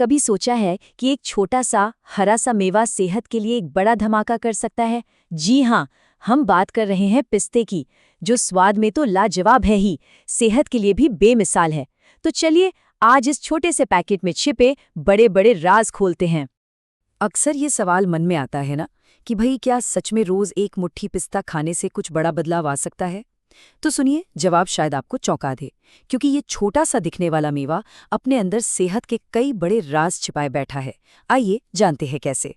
कभी सोचा है कि एक छोटा सा हरा सा मेवा सेहत के लिए एक बड़ा धमाका कर सकता है? जी हाँ, हम बात कर रहे हैं पिस्ते की, जो स्वाद में तो लाजवाब है ही, सेहत के लिए भी बेमिसाल है। तो चलिए आज इस छोटे से पैकेट में छिपे बड़े बड़े राज खोलते हैं। अक्सर ये सवाल मन में आता है ना कि भाई क्या सच में रोज एक मुट्ठी पिस्ता खाने से कुछ बड़ा बदलाव आ सकता है। तो सुनिए, जवाब शायद आपको चौंका दे, क्योंकि ये छोटा सा दिखने वाला मेवा अपने अंदर सेहत के कई बड़े राज छिपाए बैठा है। आइए जानते हैं कैसे।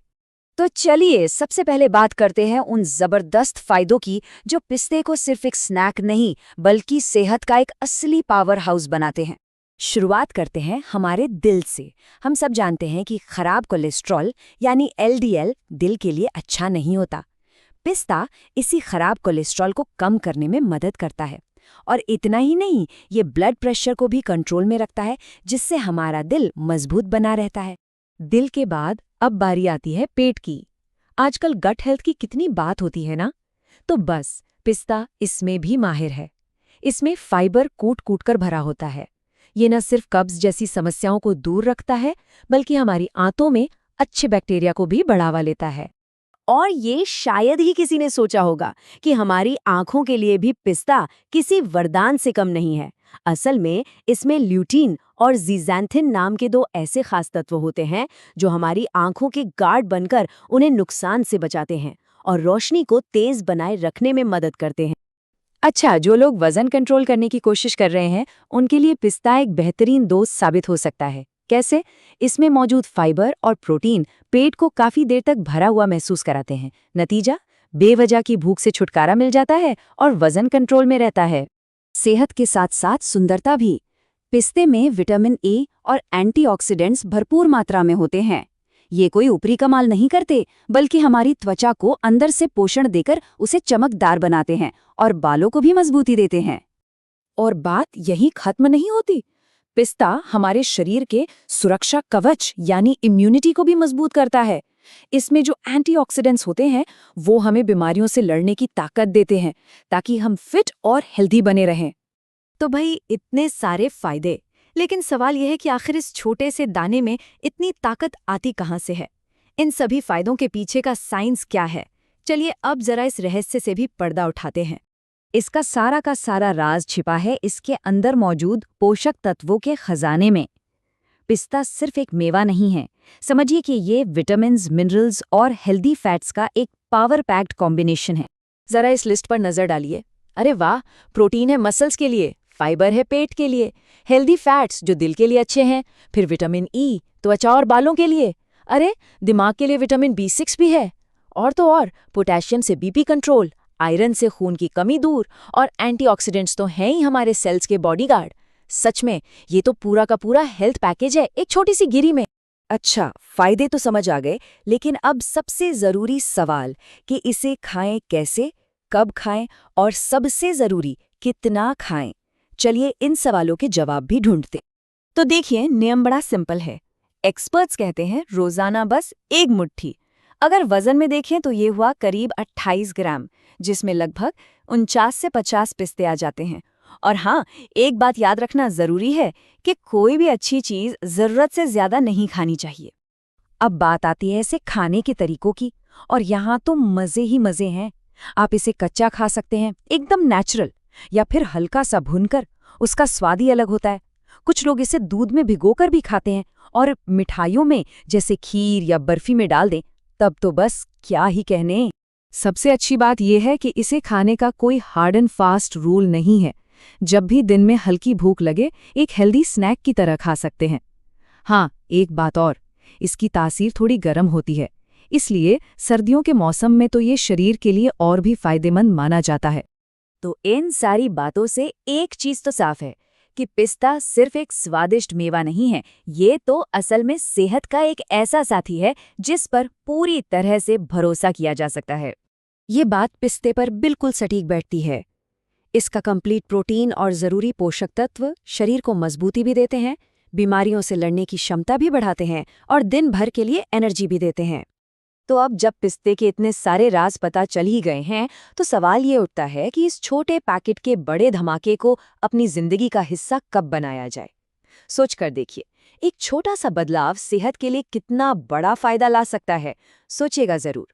तो चलिए सबसे पहले बात करते हैं उन जबरदस्त फायदों की जो पिस्ते को सिर्फ एक स्नैक नहीं बल्कि सेहत का एक असली पावर हाउस बनाते हैं। शुरुआत करते हैं हमारे दिल से। हम सब जानते हैं कि खराब कोलेस्ट्रॉल यानी एलडीएल दिल के लिए अच्छा नहीं होता। पिस्ता इसी खराब कोलेस्ट्रॉल को कम करने में मदद करता है। और इतना ही नहीं, ये ब्लड प्रेशर को भी कंट्रोल में रखता है, जिससे हमारा दिल मजबूत बना रहता है। दिल के बाद अब बारी आती है पेट की। आजकल गट हेल्थ की कितनी बात होती है ना, तो बस पिस्ता इसमें भी माहिर है। इसमें फाइबर कूट कूट कर भरा होता है। ये न सिर्फ कब्ज जैसी समस्याओं को दूर रखता है, बल्कि हमारी आंतों में अच्छे बैक्टीरिया को भी बढ़ावा लेता है। और ये शायद ही किसी ने सोचा होगा कि हमारी आंखों के लिए भी पिस्ता किसी वरदान से कम नहीं है। असल में इसमें ल्यूटीन और ज़ीज़ैंथिन नाम के दो ऐसे खास तत्व होते हैं जो हमारी आंखों के गार्ड बनकर उन्हें नुकसान से बचाते हैं और रोशनी को तेज बनाए रखने में मदद करते हैं। अच्छा, जो लोग वजन कंट्रोल करने की कोशिश कर रहे हैं, उनके लिए पिस्ता एक बेहतरीन दोस्त साबित हो सकता है। कैसे? इसमें मौजूद फाइबर और प्रोटीन पेट को काफी देर तक भरा हुआ महसूस कराते हैं। नतीजा, बेवजह की भूख से छुटकारा मिल जाता है और वजन कंट्रोल में रहता है। सेहत के साथ साथ सुंदरता भी। पिस्ते में विटामिन ए और एंटीऑक्सीडेंट्स भरपूर मात्रा में होते हैं। ये कोई ऊपरी कमाल नहीं करते, बल्कि हमारी त्वचा को अंदर से पोषण देकर उसे चमकदार बनाते हैं और बालों को भी मजबूती देते हैं। और बात यही खत्म नहीं होती। पिस्ता हमारे शरीर के सुरक्षा कवच यानी इम्यूनिटी को भी मजबूत करता है। इसमें जो एंटीऑक्सीडेंट्स होते हैं वो हमें बीमारियों से लड़ने की ताकत देते हैं, ताकि हम फिट और हेल्दी बने रहें। तो भाई इतने सारे फायदे, लेकिन सवाल यह है कि आखिर इस छोटे से दाने में इतनी ताकत आती कहाँ से है? इन सभी फायदों के पीछे का साइंस क्या है? चलिए अब जरा इस रहस्य से भी पर्दा उठाते हैं। इसका सारा का सारा राज छिपा है इसके अंदर मौजूद पोषक तत्वों के खजाने में। पिस्ता सिर्फ एक मेवा नहीं है, समझिए कि ये विटामिन्स, मिनरल्स और हेल्दी फैट्स का एक पावर पैक्ड कॉम्बिनेशन है। जरा इस लिस्ट पर नजर डालिए। अरे वाह, प्रोटीन है मसल्स के लिए, फाइबर है पेट के लिए, हेल्दी फैट्स जो दिल के लिए अच्छे हैं, फिर विटामिन ई त्वचा और बालों के लिए, अरे दिमाग के लिए विटामिन B6 भी है, और तो और पोटेशियम से बीपी कंट्रोल, आयरन से खून की कमी दूर, और एंटीऑक्सीडेंट्स तो हैं ही हमारे सेल्स के बॉडीगार्ड। सच में ये तो पूरा का पूरा हेल्थ पैकेज है एक छोटी सी गिरी में। अच्छा, फायदे तो समझ आ गए, लेकिन अब सबसे जरूरी सवाल कि इसे खाएं कैसे, कब खाएं और सबसे जरूरी कितना खाएं। चलिए इन सवालों के जवाब भी ढूंढते। तो देखिए, नियम बड़ा सिंपल है। एक्सपर्ट्स कहते हैं रोजाना बस एक मुट्ठी। अगर वजन में देखें तो ये हुआ करीब 28 ग्राम, जिसमें लगभग 49 से 50 पिस्ते आ जाते हैं। और हाँ, एक बात याद रखना जरूरी है कि कोई भी अच्छी चीज जरूरत से ज्यादा नहीं खानी चाहिए। अब बात आती है इसे खाने के तरीकों की, और यहाँ तो मजे ही मजे हैं। आप इसे कच्चा खा सकते हैं, एकदम नेचुरल, या फिर हल्का सा भूनकर, उसका स्वाद ही अलग होता है। कुछ लोग इसे दूध में भिगोकर भी खाते हैं, और मिठाइयों में जैसे खीर या बर्फी में डाल दें, तब तो बस क्या ही कहने। सबसे अच्छी बात यह है कि इसे खाने का कोई हार्ड एंड फास्ट रूल नहीं है। जब भी दिन में हल्की भूख लगे, एक हेल्दी स्नैक की तरह खा सकते हैं। हाँ, एक बात और, इसकी तासीर थोड़ी गर्म होती है, इसलिए सर्दियों के मौसम में तो ये शरीर के लिए और भी फायदेमंद माना जाता है। तो इन सारी बातों से एक चीज तो साफ है कि पिस्ता सिर्फ एक स्वादिष्ट मेवा नहीं है, ये तो असल में सेहत का एक ऐसा साथी है जिस पर पूरी तरह से भरोसा किया जा सकता है। ये बात पिस्ते पर बिल्कुल सटीक बैठती है। इसका कंप्लीट प्रोटीन और ज़रूरी पोषक तत्व शरीर को मजबूती भी देते हैं, बीमारियों से लड़ने की क्षमता भी बढ़ाते हैं और दिन भर के लिए एनर्जी भी देते हैं। तो अब जब पिस्ते के इतने सारे राज पता चल ही गए हैं, तो सवाल ये उठता है कि इस छोटे पैकेट के बड़े धमाके को अपनी जिंदगी का हिस्सा कब बनाया जाए। सोच कर देखिए, एक छोटा सा बदलाव सेहत के लिए कितना बड़ा फायदा ला सकता है, सोचिएगा जरूर।